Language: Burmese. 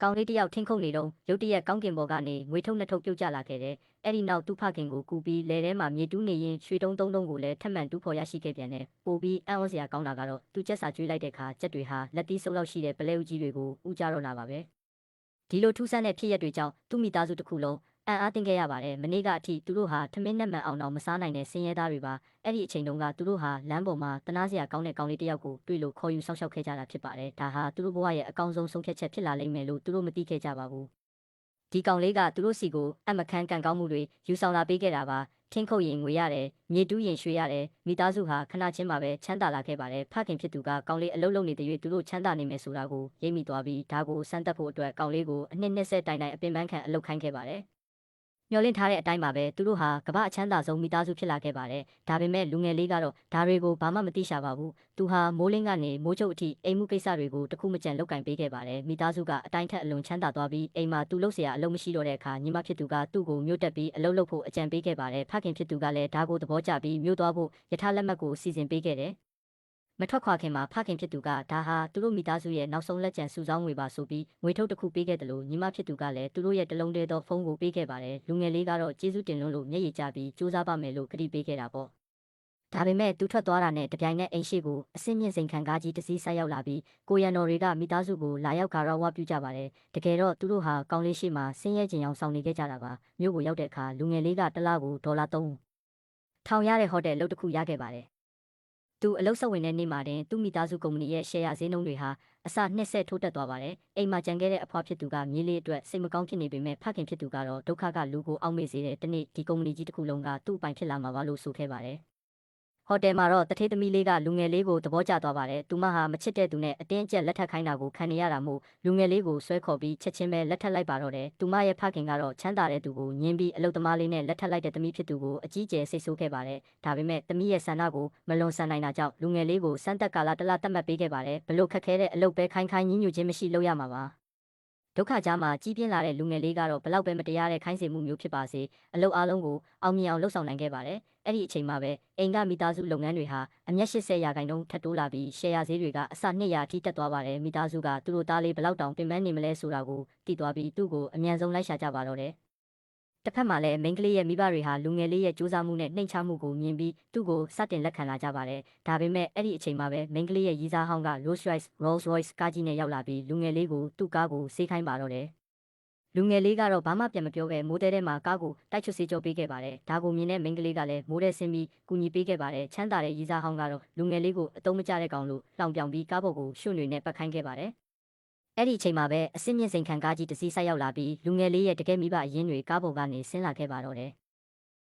ကောင်လေးတယောက်ထင်းခုန်နေတော့ရုတ်တရက်ကောင်းကင်ဘော်ကနေငွေထုတ်နှစ်ထုတ်ပြုတ်ကျလာခဲ့တယ်။အဲ့ဒီနောက်သူ့ဖခင်ကိုကူပြီးလဲထဲမှာမြေတူးနေရင်ရွှေတုံးသုံးကိုလည်းထပ်မံတူးဖော်ရရှိခဲ့ပြန်တယ်။ပိုပြီးအံ့ဩစရာကောင်းတာကတော့သူကျက်စာကျွေးလိုက်တဲ့အခါကျက်တွေဟာလက်သီးစုပ်လောက်ရှိတဲ့ပလဲဥကြီးတွေကိုဥကြတော့လာပါပဲ။ဒီလိုထူးဆန်းတဲ့ဖြစ်ရပ်တွေကြောင့်သူ့မိသားစုတစ်ခုလုံးအံ့အားသင့်ခဲ့ရပါတယ်။မနေ့ကအထိသူတို့ဟာထမင်းနဲ့မှန်အောင်တော့မစားနိုင်တဲ့ဆင်းရဲသားတွေပါ။အဲ့ဒီအချိန်တုန်းကသူတို့ဟာလမ်းပေါ်မှာတနာစရာကောင်းတဲ့ကောင်လေးတစ်ယောက်ကိုတွေ့လို့ခေါ်ယူဆောက်ရှောက်ခဲ့ကြတာဖြစ်ပါတယ်။ဒါဟာသူတို့ဘဝရဲ့အကောင်းဆုံးဆုံးဖြတ်ချက်ဖြစ်လာလိမ့်မယ်လို့သူတို့မသိခဲ့ကြပါဘူး။ဒီကောင်လေးကသူတို့စီကိုအမခန်းကန်ကောင်းမှုတွေယူဆောင်လာပေးခဲ့တာပါ။ထင်းခုတ်ရင်ငွေရတယ်မြေတူးရင်ရွှေရတယ်မိသားစုဟာခဏချင်းမှာပဲချမ်းသာလာခဲ့ပါတယ်။ဖခင်ဖြစ်သူကကောင်လေးအလုပ်လုပ်နေတဲ့၍သူတို့ချမ်းသာနေမယ်ဆိုတာကိုရိပ်မိသွားပြီးဒါကိုစမ်းသပ်ဖို့အတွက်ကောင်လေးကိုအနှစ်20တိုင်တိုင်အပင်ပန်းခံအလုပ်ခိုင်းခဲ့ပါတယ်။မျောလင့်ထားတဲ့အတိုင်းပါပဲသူတို့ဟာကမ္ဘာအချမ်းသာဆုံးမိသားစုဖြစ်လာခဲ့ပါတယ်။ဒါပေမဲ့လူငယ်လေးကတော့ဒါတွေကိုဘာမှမသိရှာပါဘူး။သူဟာမိုးလင်းကနေမိုးချုပ်အထိအိမ်မှုကိစ္စတွေကိုတခုမကြံလုပ်ကင်ပေးခဲ့ပါတယ်။မိသားစုကအတိုင်းထက်အလွန်ချမ်းသာသွားပြီးအိမ်မှာသူလုပ်เสียအလုပ်မရှိတော့တဲ့အခါညီမဖြစ်သူကသူ့ကိုမြို့တက်ပြီးအလုပ်လုပ်ဖို့အကြံပေးခဲ့ပါတယ်။ဖခင်ဖြစ်သူကလည်းဒါကိုသဘောကျပြီးမြို့သွားဖို့ယထာလက်မှတ်ကိုစီစဉ်ပေးခဲ့တယ်။မထွက်ခွာခင်မှာဖခင်ဖြစ်သူကဒါဟာသူတို့မိသားစုရဲ့နောက်ဆုံးလက်ကျန်စုဆောင်းငွေပါဆိုပြီးငွေထုတ်တစ်ခုပေးခဲ့တယ်လို့ညီမဖြစ်သူကလည်းသူတို့ရဲ့တလုံးတည်းသောဖုန်းကိုပေးခဲ့ပါတယ်လူငယ်လေးကတော့ကျေးဇူးတင်လို့မျက်ရည်ကျပြီးစူးစမ်းပါမယ်လို့ကတိပေးခဲ့တာပေါ့ဒါပေမဲ့သူထွက်သွားတာနဲ့တပြိုင်နက်အိမ်ရှိကိုအစင်းမြင့်စိန်ခံကားကြီးတစ်စီးဆိုက်ရောက်လာပြီးကိုရန်တော်တွေကမိသားစုကိုလာရောက်ကာရဝပြုကြပါတယ်တကယ်တော့သူတို့ဟာကောင်းလေးရှိမှဆင်းရဲခြင်းအောင်ဆောင်နေခဲ့ကြတာပါမြို့ကိုရောက်တဲ့အခါလူငယ်လေးကတစ်လကိုဒေါ်လာ3ထောင်ရတဲ့ဟိုတယ်လုပ်တစ်ခုရခဲ့ပါတယ်သူအလုပ်ဆက်ဝင်တဲ့နေ့မှာတင်သူ့မိသားစုကုမ္ပဏီရဲ့ရှယ်ယာဈေးနှုန်းတွေဟာအစ20ထိုးတက်သွားပါတယ်။အိမ်မှာကြံခဲ့တဲ့အဖွားဖြစ်သူကမြေးလေးအတွက်စိတ်မကောင်းဖြစ်နေပေမဲ့ဖခင်ဖြစ်သူကတော့ဒုက္ခကလူကိုအောက်မေ့စေတဲ့တနေ့ဒီကုမ္ပဏီကြီးတစ်ခုလုံးကသူ့အပိုင်ဖြစ်လာမှာပါလို့ဆိုခဲ့ပါတယ်။ဟိုတယ်မှာတော့တထေးသမီးလေးကလူငယ်လေးကိုသဘောကျသွားပါတယ်။သူမဟာမချစ်တဲ့သူနဲ့အတင်းအကျပ်လက်ထပ်ခိုင်းတာကိုခံနေရတာမို့လူငယ်လေးကိုဆွဲခေါ်ပြီးချက်ချင်းပဲလက်ထပ်လိုက်ပါတော့တယ်။သူမရဲ့ဖခင်ကတော့ချမ်းသာတဲ့သူကိုညှင်းပြီးအလုသမားလေးနဲ့လက်ထပ်လိုက်တဲ့သမီးဖြစ်သူကိုအကြီးကျယ်စိတ်ဆိုးခဲ့ပါတယ်။ဒါပေမဲ့သမီးရဲ့ဆန္ဒကိုမလွန်ဆန်နိုင်တာကြောင့်လူငယ်လေးကိုစမ်းသက်ကာလတစ်လသတ်မှတ်ပေးခဲ့ပါတယ်။ဘလို့ခက်ခဲတဲ့အလုပ်ပဲခိုင်းညှဉ်းညူခြင်းမရှိလုပ်ရမှာပါ။ဒုက္ခကြားမှာကြီးပြင်းလာတဲ့လူငယ်လေးကတော့ဘလောက်ပဲမတရားတဲ့ခိုင်းစေမှုမျိုးဖြစ်ပါစေအလုပ်အားလုံးကိုအောင်မြင်အောင်လှုပ်ဆောင်နိုင်ခဲ့ပါတယ်။အဲ့ဒီအချိန်မှာပဲအိမ်ကမိသားစုလုပ်ငန်းတွေဟာအမျက်80%ထပ်တိုးလာပြီးရှယ်ယာဈေးတွေကအစ200အထိတက်သွားပါတယ်။မိသားစုကသူတို့သားလေးဘလောက်တောင်ပင်ပန်းနေမလဲဆိုတာကိုသိသွားပြီးသူ့ကိုအမြန်ဆုံးလိုက်ရှာကြပါတော့တယ်။တစ်ဖက်မှာလည်းမိန်းကလေးရဲ့မိဘတွေဟာလူငယ်လေးရဲ့ကြိုးစားမှုနဲ့နှိမ်ချမှုကိုမြင်ပြီးသူ့ကိုစတင်လက်ခံလာကြပါတယ်။ဒါပေမဲ့အဲ့ဒီအချိန်မှာပဲမိန်းကလေးရဲ့ရီးစားဟောင်းက Rolls Royce ကားကြီးနဲ့ရောက်လာပြီးလူငယ်လေးကိုသူ့ကားကိုဆေးခိုင်းပါတော့တယ်။လူငယ်လေးကတော့ဘာမှပြန်မပြောပဲမိုးတဲထဲမှာကားကိုတိုက်ချွတ်စေးကြောပေးခဲ့ပါတယ်။ဒါကိုမြင်တဲ့မိန်းကလေးကလည်းမိုးတဲဆင်းပြီးကူညီပေးခဲ့ပါတယ်။ချမ်းသာတဲ့ရီးစားဟောင်းကတော့လူငယ်လေးကိုအတုံးမကျတဲ့ကောင်လို့လောင်ပြောင်ပြီးကားပေါ်ကိုရွှွ့တွေနဲ့ပတ်ခိုင်းခဲ့ပါတယ်။အဲ့ဒီအချိန်မှာပဲအစင်းမြင့်စိန်ခံကားကြီးတစ်စီးဆိုက်ရောက်လာပြီးလူငယ်လေးရဲ့တကယ်မိဘအရင်းတွေကားပေါ်ကနေဆင်းလာခဲ့ပါတော့တယ်